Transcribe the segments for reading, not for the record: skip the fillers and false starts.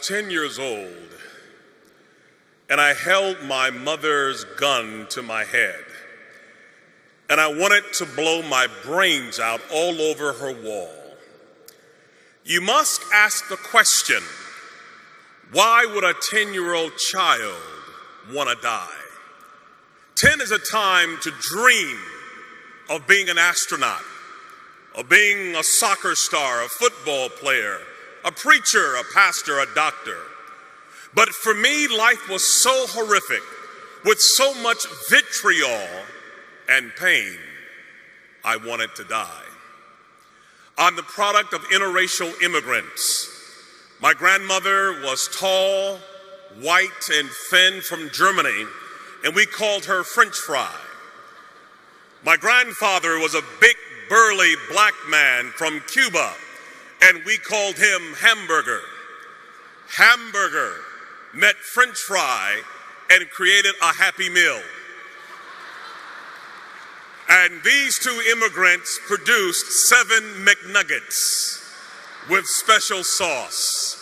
10 years old, and I held my mother's gun to my head, and I wanted to blow my brains out all over her wall. You must ask the question, why would a 10-year-old child want to die? 10 is a time to dream of being an astronaut, of being a soccer star, a football player, a preacher, a pastor, a doctor. But for me, life was so horrific, with so much vitriol and pain, I wanted to die. I'm the product of interracial immigrants. My grandmother was tall, white, and thin from Germany, and we called her French fry. My grandfather was a big, burly black man from Cuba, and we called him Hamburger. Hamburger met French fry and created a Happy Meal. And these two immigrants produced 7 McNuggets with special sauce.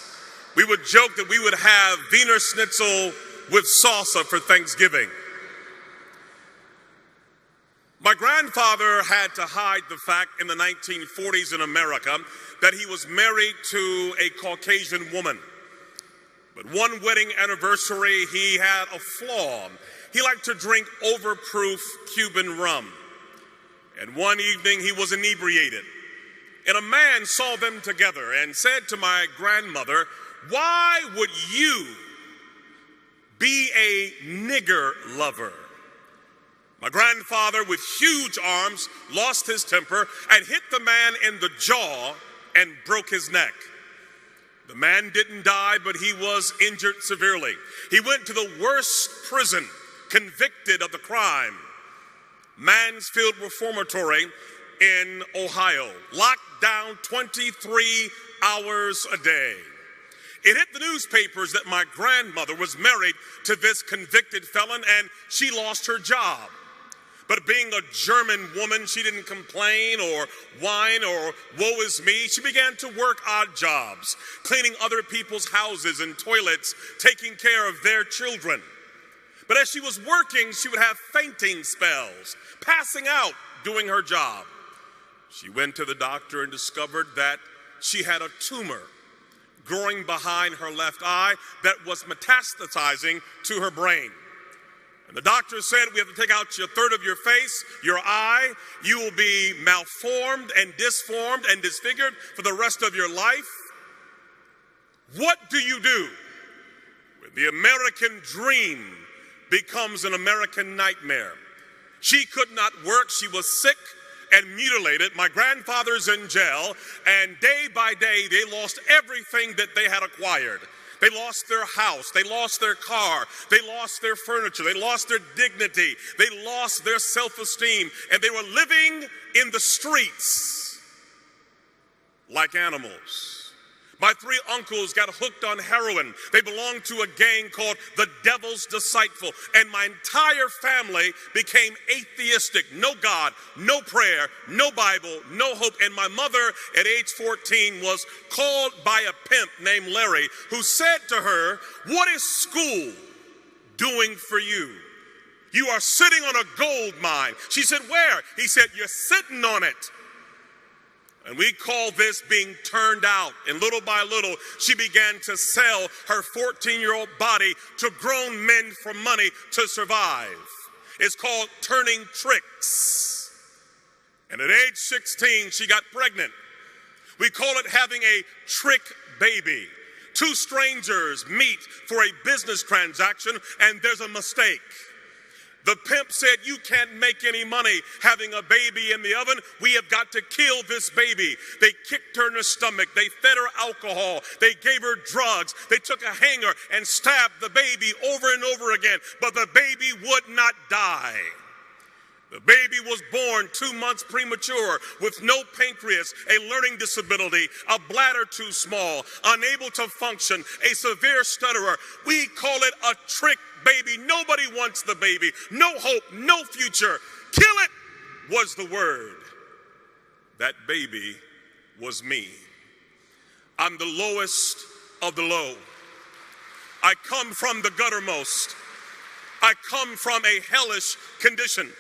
We would joke that we would have Wiener Schnitzel with salsa for Thanksgiving. My grandfather had to hide the fact in the 1940s in America that he was married to a Caucasian woman. But one wedding anniversary, he had a flaw. He liked to drink overproof Cuban rum. And one evening he was inebriated. And a man saw them together and said to my grandmother, "Why would you be a nigger lover?" My grandfather, with huge arms, lost his temper and hit the man in the jaw and broke his neck. The man didn't die, but he was injured severely. He went to the worst prison, convicted of the crime, Mansfield Reformatory in Ohio, locked down 23 hours a day. It hit the newspapers that my grandmother was married to this convicted felon and she lost her job. But being a German woman, she didn't complain or whine or woe is me. She began to work odd jobs, cleaning other people's houses and toilets, taking care of their children. But as she was working, she would have fainting spells, passing out doing her job. She went to the doctor and discovered that she had a tumor growing behind her left eye that was metastasizing to her brain. And the doctor said, "We have to take out a third of your face, your eye. You will be malformed and disformed and disfigured for the rest of your life." What do you do when the American dream becomes an American nightmare? She could not work. She was sick and mutilated. My grandfather's in jail, and day by day, they lost everything that they had acquired. They lost their house, they lost their car, they lost their furniture, they lost their dignity, they lost their self-esteem, and they were living in the streets like animals. My 3 uncles got hooked on heroin. They belonged to a gang called the Devil's Disciple, and my entire family became atheistic. No God, no prayer, no Bible, no hope. And my mother at age 14 was called by a pimp named Larry, who said to her, "What is school doing for you? You are sitting on a gold mine." She said, "Where?" He said, "You're sitting on it." And we call this being turned out. And little by little, she began to sell her 14-year-old body to grown men for money to survive. It's called turning tricks. And at age 16, she got pregnant. We call it having a trick baby. 2 strangers meet for a business transaction, and there's a mistake. The pimp said, "You can't make any money having a baby in the oven. We have got to kill this baby." They kicked her in the stomach. They fed her alcohol. They gave her drugs. They took a hanger and stabbed the baby over and over again. But the baby would not die. The baby was born 2 months premature with no pancreas, a learning disability, a bladder too small, unable to function, a severe stutterer. We call it a trick baby. Nobody wants the baby. No hope, no future. Kill it was the word. That baby was me. I'm the lowest of the low. I come from the guttermost. I come from a hellish condition.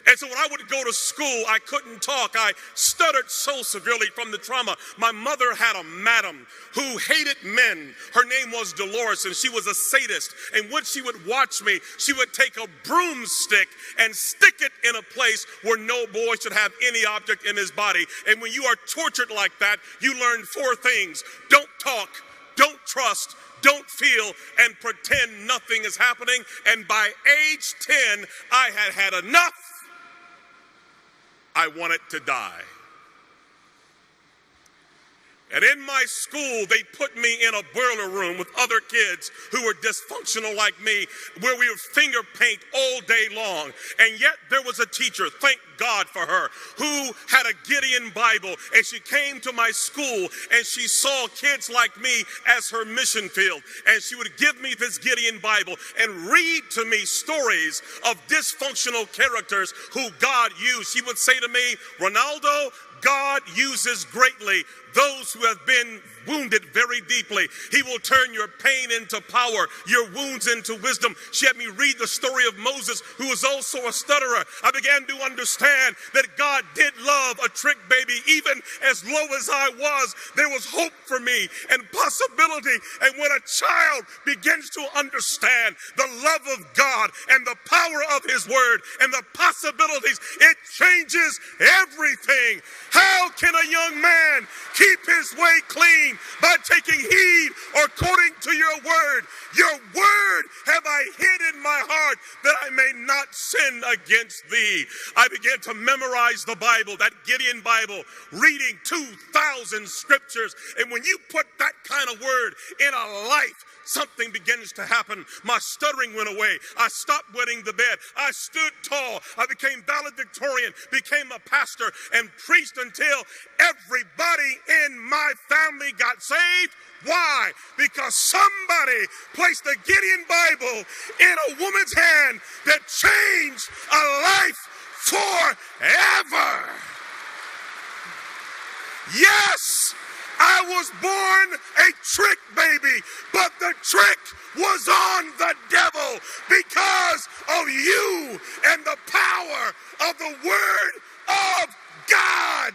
And so when I would go to school, I couldn't talk. I stuttered so severely from the trauma. My mother had a madam who hated men. Her name was Dolores, and she was a sadist. And when she would watch me, she would take a broomstick and stick it in a place where no boy should have any object in his body. And when you are tortured like that, you learn 4 things. Don't talk, don't trust, don't feel, and pretend nothing is happening. And by age 10, I had had enough. I wanted to die. And in my school, they put me in a boiler room with other kids who were dysfunctional like me, where we would finger paint all day long. And yet there was a teacher, thank God for her, who had a Gideon Bible. And she came to my school and she saw kids like me as her mission field. And she would give me this Gideon Bible and read to me stories of dysfunctional characters who God used. She would say to me, Ronaldo, God uses greatly those who have been wounded very deeply. He will turn your pain into power, your wounds into wisdom. She had me read the story of Moses, who was also a stutterer. I began to understand that God did love a trick baby. Even as low as I was, there was hope for me and possibility. And when a child begins to understand the love of God and the power of his word and the possibilities, it changes everything. How can a young man keep his way clean? By taking heed according to your word. Your word have I hid in my heart that I may not sin against thee. I began to memorize the Bible, that Gideon Bible, reading 2,000 scriptures. And when you put that kind of word in a life, something begins to happen. My stuttering went away. I stopped wetting the bed. I stood tall. I became valedictorian, became a pastor, and preached until everybody in my family got saved. Why? Because somebody placed the Gideon Bible in a woman's hand that changed a life forever. Yes, I was born a trick baby, but the trick was on the devil because of you and the power of the word of God.